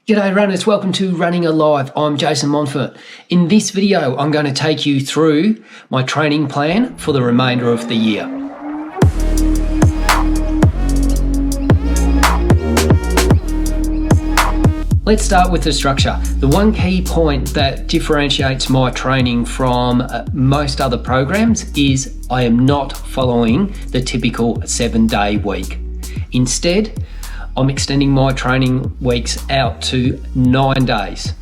G'day runners, welcome to Running Alive. I'm Jason Montfort. In this video, I'm going to take you through my training plan for the remainder of the year. Let's start with the structure. The one key point that differentiates my training from most other programs is I am not following the typical 7-day week. Instead, I'm extending my training weeks out to 9 days.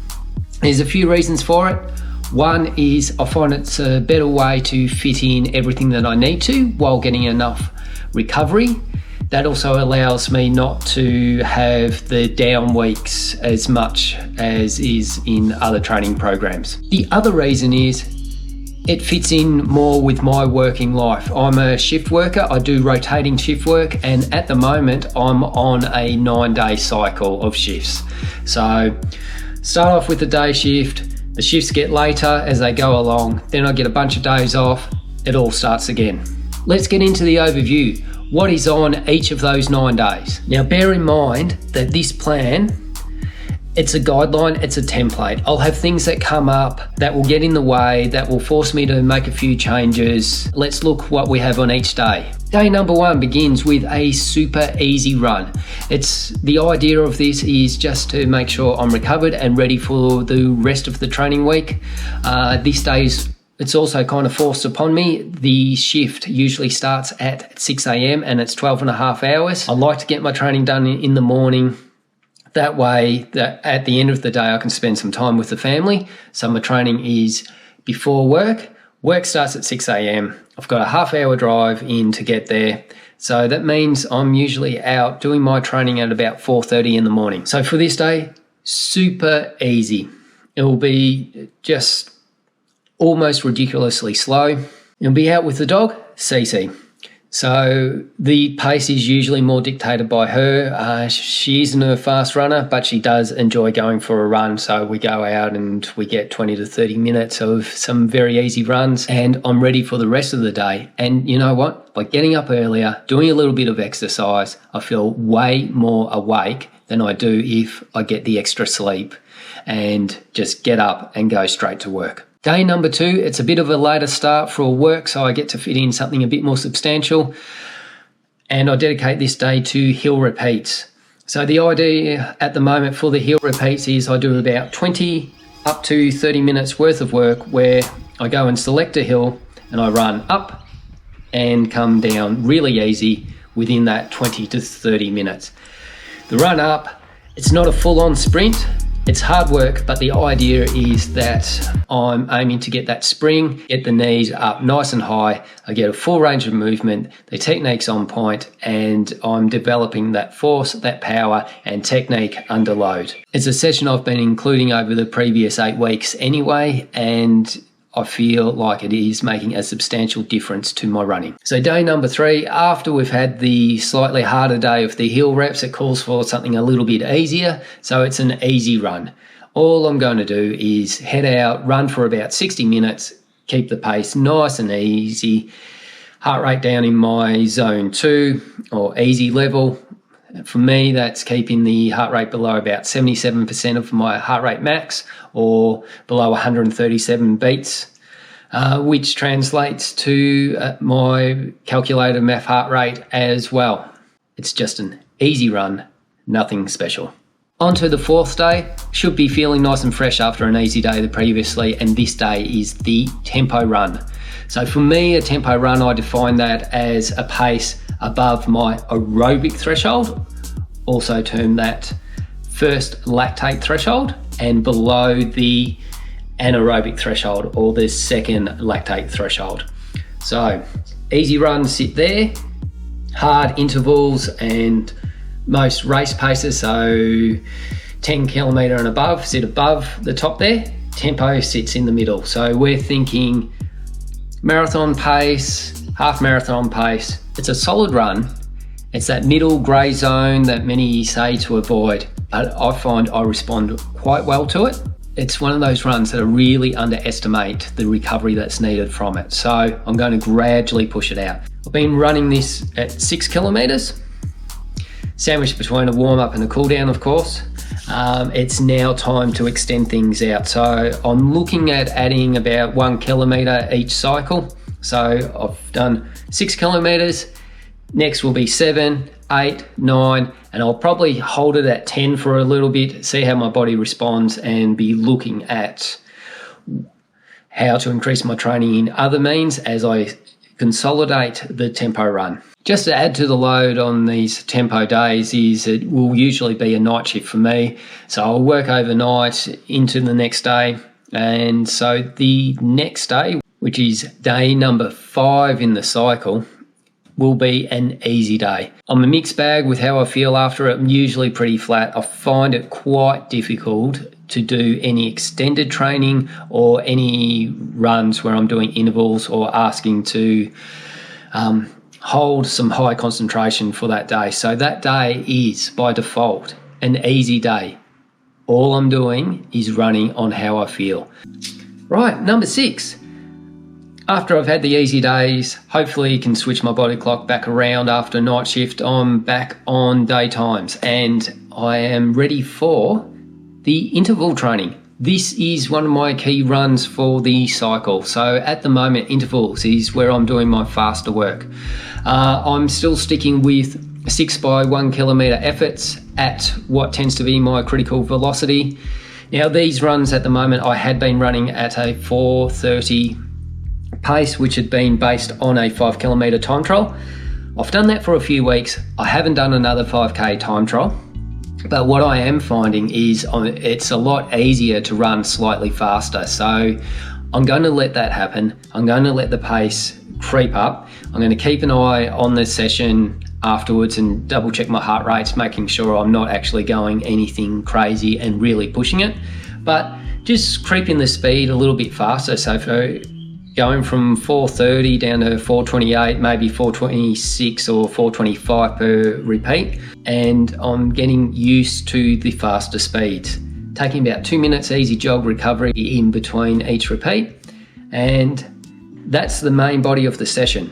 There's a few reasons for it. One is I find it's a better way to fit in everything that I need to while getting enough recovery. That also allows me not to have the down weeks as much as is in other training programs. The other reason is it fits in more with my working life. I'm a shift worker, I do rotating shift work, and at the moment I'm on a 9-day cycle of shifts. So start off with the day shift, the shifts get later as they go along, then I get a bunch of days off, it all starts again. Let's get into the overview. What is on each of those 9 days? Now bear in mind that this plan, it's a guideline, it's a template. I'll have things that come up that will get in the way, that will force me to make a few changes. Let's look what we have on each day. Day number 1 begins with a super easy run. The idea of this is just to make sure I'm recovered and ready for the rest of the training week. These days, it's also kind of forced upon me. The shift usually starts at 6 a.m. and it's 12 and a half hours. I like to get my training done in the morning. That way, that at the end of the day, I can spend some time with the family. So my training is before work. Work starts at 6 a.m. I've got a half-hour drive in to get there. So that means I'm usually out doing my training at about 4:30 in the morning. So for this day, super easy. It will be just almost ridiculously slow. It'll be out with the dog, Cece. So the pace is usually more dictated by her. She isn't a fast runner, but she does enjoy going for a run. So we go out and we get 20 to 30 minutes of some very easy runs, and I'm ready for the rest of the day. And you know what? By getting up earlier, doing a little bit of exercise, I feel way more awake than I do if I get the extra sleep and just get up and go straight to work. Day number 2, it's a bit of a later start for work, so I get to fit in something a bit more substantial, and I dedicate this day to hill repeats. So the idea at the moment for the hill repeats is I do about 20 up to 30 minutes worth of work where I go and select a hill and I run up and come down really easy within that 20 to 30 minutes. The run up, it's not a full-on sprint. It's hard work, but the idea is that I'm aiming to get that spring, get the knees up nice and high. I get a full range of movement, the technique's on point, and I'm developing that force, that power, and technique under load. It's a session I've been including over the previous 8 weeks anyway, and I feel like it is making a substantial difference to my running. So day number 3, after we've had the slightly harder day of the hill reps, it calls for something a little bit easier. So it's an easy run. All I'm going to do is head out, run for about 60 minutes, keep the pace nice and easy, heart rate down in my zone 2 or easy level. For me, that's keeping the heart rate below about 77% of my heart rate max, or below 137 beats, which translates to my calculated math heart rate as well. It's just an easy run, nothing special. On to the 4th day. Should be feeling nice and fresh after an easy day previously, and this day is the tempo run. So for me, a tempo run, I define that as a pace above my aerobic threshold, also term that first lactate threshold, and below the anaerobic threshold or the second lactate threshold. So easy runs sit there, hard intervals and most race paces, so 10 kilometre and above sit above the top there, tempo sits in the middle. So we're thinking marathon pace, half marathon pace. It's a solid run. It's that middle grey zone that many say to avoid, but I find I respond quite well to it. It's one of those runs that I really underestimate the recovery that's needed from it. So I'm going to gradually push it out. I've been running this at 6 kilometres, sandwiched between a warm up and a cool down, of course. it's now time to extend things out. So I'm looking at adding about 1 kilometre each cycle. So I've done 6 kilometres, next will be 7, 8, 9, and I'll probably hold it at 10 for a little bit, see how my body responds, and be looking at how to increase my training in other means as I consolidate the tempo run. Just to add to the load on these tempo days is it will usually be a night shift for me. So I'll work overnight into the next day. And so the next day, which is day number 5 in the cycle, will be an easy day. I'm a mixed bag with how I feel after it. I'm usually pretty flat. I find it quite difficult to do any extended training or any runs where I'm doing intervals or asking to hold some high concentration for that day. So that day is by default an easy day. All I'm doing is running on how I feel. Right, number 6. After I've had the easy days, hopefully you can switch my body clock back around after night shift. I'm back on daytimes and I am ready for the interval training. This is one of my key runs for the cycle. So at the moment, intervals is where I'm doing my faster work. I'm still sticking with 6 by 1 kilometre efforts at what tends to be my critical velocity. Now these runs at the moment, I had been running at a 4:30 pace, which had been based on a 5 kilometre time trial. I've done that for a few weeks. I haven't done another 5k time trial. But what I am finding is it's a lot easier to run slightly faster. So I'm going to let that happen. I'm going to let the pace creep up. I'm going to keep an eye on the session afterwards and double check my heart rates, making sure I'm not actually going anything crazy and really pushing it. But just creeping the speed a little bit faster. So for going from 4:30 down to 4:28, maybe 4:26 or 4:25 per repeat. And I'm getting used to the faster speeds. Taking about 2 minutes easy jog recovery in between each repeat. And that's the main body of the session.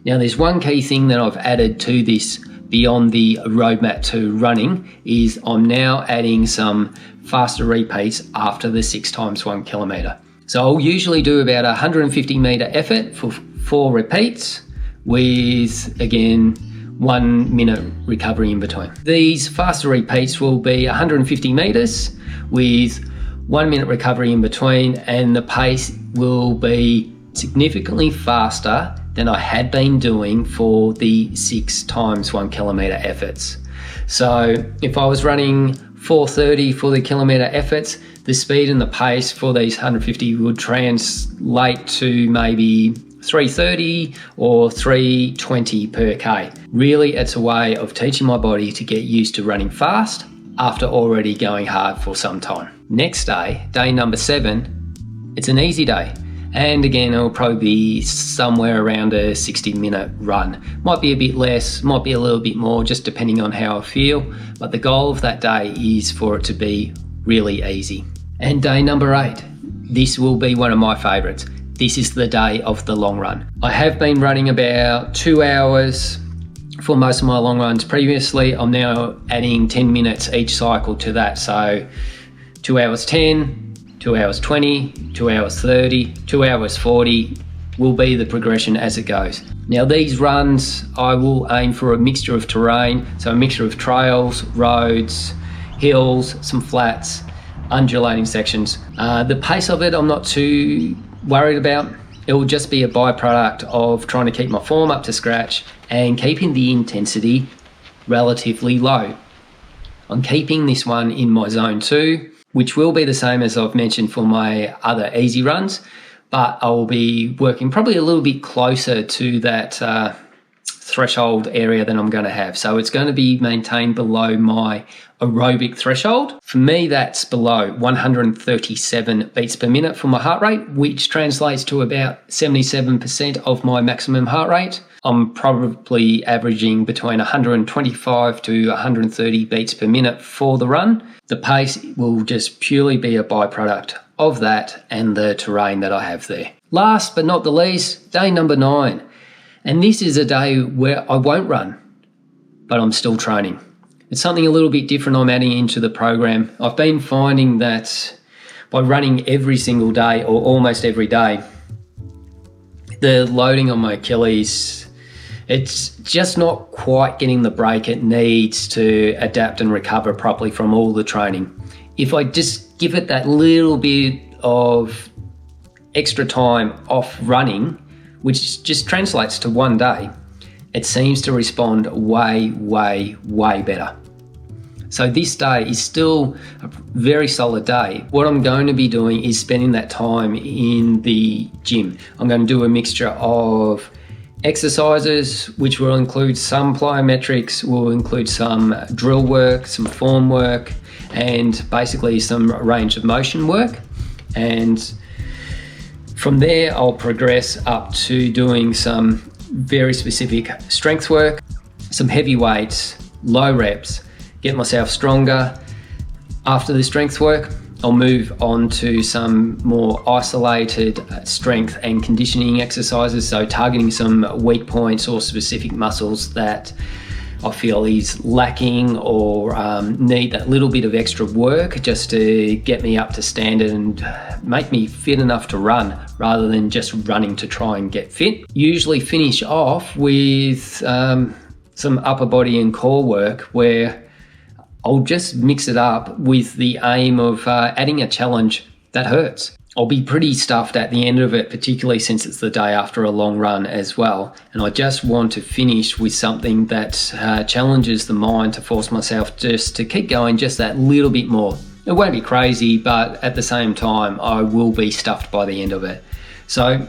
Now there's one key thing that I've added to this beyond the roadmap to running is I'm now adding some faster repeats after the 6 times 1 kilometre. So I'll usually do about a 150 metre effort for 4 repeats with, again, 1 minute recovery in between. These faster repeats will be 150 metres with 1 minute recovery in between, and the pace will be significantly faster than I had been doing for the 6 times 1 kilometre efforts. So if I was running 4:30 for the kilometre efforts, the speed and the pace for these 150 would translate to maybe 3:30 or 3:20 per K. Really, it's a way of teaching my body to get used to running fast after already going hard for some time. Next day, day number 7, it's an easy day. And again, it'll probably be somewhere around a 60-minute run. Might be a bit less, might be a little bit more, just depending on how I feel. But the goal of that day is for it to be really easy. And day number 8, this will be one of my favourites. This is the day of the long run. I have been running about 2 hours for most of my long runs previously. I'm now adding 10 minutes each cycle to that. So 2 hours 10, 2 hours 20, 2 hours 30, 2 hours 40 will be the progression as it goes. Now these runs, I will aim for a mixture of terrain, so a mixture of trails, roads, hills, some flats, undulating sections. The pace of it, I'm not too worried about. It will just be a byproduct of trying to keep my form up to scratch and keeping the intensity relatively low. I'm keeping this one in my zone 2, which will be the same as I've mentioned for my other easy runs, but I will be working probably a little bit closer to that threshold area that I'm going to have. So it's going to be maintained below my aerobic threshold. For me, that's below 137 beats per minute for my heart rate, which translates to about 77% of my maximum heart rate. I'm probably averaging between 125 to 130 beats per minute for the run. The pace will just purely be a byproduct of that and the terrain that I have there. Last but not the least, day number 9. And this is a day where I won't run, but I'm still training. It's something a little bit different I'm adding into the program. I've been finding that by running every single day or almost every day, the loading on my Achilles, it's just not quite getting the break it needs to adapt and recover properly from all the training. If I just give it that little bit of extra time off running, which just translates to one day, it seems to respond way, way, way better. So this day is still a very solid day. What I'm going to be doing is spending that time in the gym. I'm going to do a mixture of exercises, which will include some plyometrics, will include some drill work, some form work, and basically some range of motion work. And from there, I'll progress up to doing some very specific strength work, some heavy weights, low reps, get myself stronger. After the strength work, I'll move on to some more isolated strength and conditioning exercises, so targeting some weak points or specific muscles that I feel is lacking or need that little bit of extra work just to get me up to standard and make me fit enough to run rather than just running to try and get fit. Usually finish off with some upper body and core work where I'll just mix it up with the aim of adding a challenge that hurts. I'll be pretty stuffed at the end of it, particularly since it's the day after a long run as well. And I just want to finish with something that challenges the mind to force myself just to keep going just that little bit more. It won't be crazy, but at the same time, I will be stuffed by the end of it. So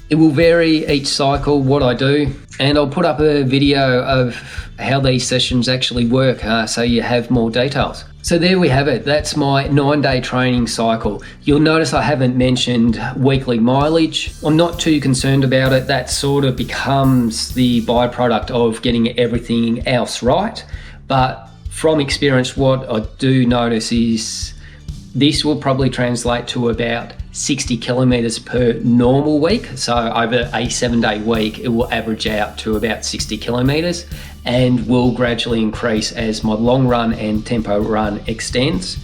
it will vary each cycle what I do, and I'll put up a video of how these sessions actually work so you have more details. So there we have it. That's my 9-day training cycle. You'll notice I haven't mentioned weekly mileage. I'm not too concerned about it. That sort of becomes the byproduct of getting everything else right. But from experience, what I do notice is this will probably translate to about 60 kilometers per normal week. So over a 7-day week, it will average out to about 60 kilometers and will gradually increase as my long run and tempo run extends.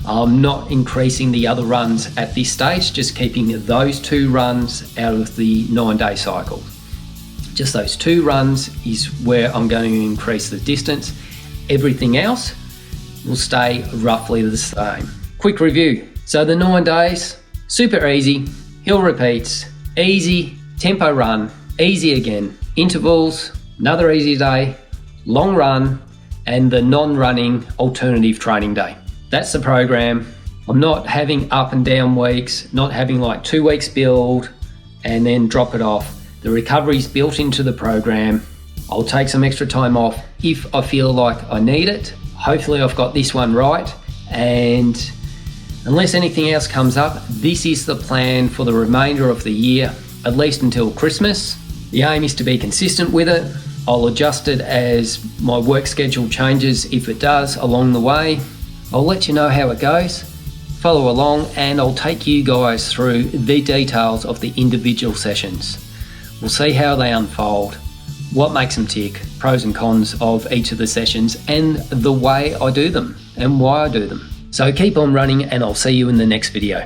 I'm not increasing the other runs at this stage, just keeping those 2 runs out of the 9-day cycle. Just those 2 runs is where I'm going to increase the distance. Everything else will stay roughly the same. Quick review. So the 9 days, super easy, hill repeats, easy, tempo run, easy again, intervals, another easy day, long run, and the non-running alternative training day. That's the program. I'm not having up and down weeks, not having like 2 weeks build and then drop it off. The recovery's built into the program. I'll take some extra time off if I feel like I need it. Hopefully I've got this one right, and unless anything else comes up, this is the plan for the remainder of the year, at least until Christmas. The aim is to be consistent with it. I'll adjust it as my work schedule changes if it does along the way. I'll let you know how it goes. Follow along and I'll take you guys through the details of the individual sessions. We'll see how they unfold, what makes them tick, pros and cons of each of the sessions, and the way I do them and why I do them. So keep on running and I'll see you in the next video.